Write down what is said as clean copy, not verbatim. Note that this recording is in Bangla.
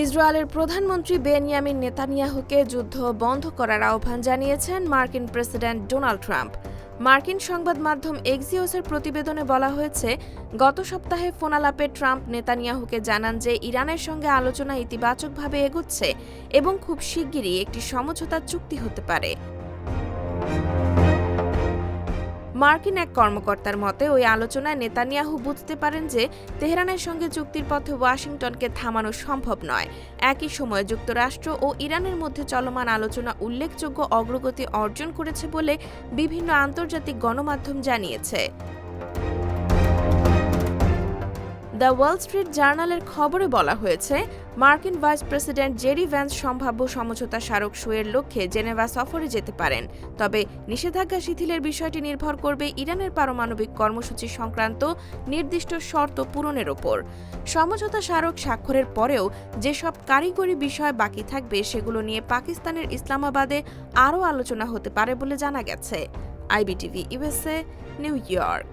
ইসরায়েলের প্রধানমন্ত্রী বেনিয়ামিন নেতানিয়াহুকে যুদ্ধ বন্ধ করার আহ্বান জানিয়েছেন মার্কিন প্রেসিডেন্ট ডোনাল্ড ট্রাম্প। মার্কিন সংবাদ মাধ্যম এক্সিওসের প্রতিবেদনে বলা হয়েছে, গত সপ্তাহে ফোনালাপে ট্রাম্প নেতানিয়াহুকে জানান যে ইরানের সঙ্গে আলোচনা ইতিবাচকভাবে এগোচ্ছে এবং খুব শিগগিরই একটি সমঝোতা চুক্তি হতে পারে। মার্কিন এক কর্মকর্তার মতে, ওই আলোচনায় নেতানিয়াহু বুঝতে পারেন যে তেহরানের সঙ্গে চুক্তির পথে ওয়াশিংটনকে থামানো সম্ভব নয়। একই সময়ে যুক্তরাষ্ট্র ও ইরানের মধ্যে চলমান আলোচনা উল্লেখযোগ্য অগ্রগতি অর্জন করেছে বলে বিভিন্ন আন্তর্জাতিক গণমাধ্যম জানিয়েছে। দ্য ওয়াল স্ট্রিট জার্নালের খবরে বলা হয়েছে, মার্কিন ভাইস প্রেসিডেন্ট জেডি ভ্যান্স সম্ভাব্য সমঝোতা স্মারক সইয়ের লক্ষ্যে জেনেভা সফরে যেতে পারেন। তবে নিষেধাজ্ঞা শিথিলের বিষয়টি নির্ভর করবে ইরানের পারমাণবিক কর্মসূচি সংক্রান্ত নির্দিষ্ট শর্ত পূরণের ওপর। সমঝোতা স্মারক স্বাক্ষরের পরেও যেসব কারিগরি বিষয় বাকি থাকবে সেগুলো নিয়ে পাকিস্তানের ইসলামাবাদে আরও আলোচনা হতে পারে বলে জানা গেছে। IBTV USA, new York.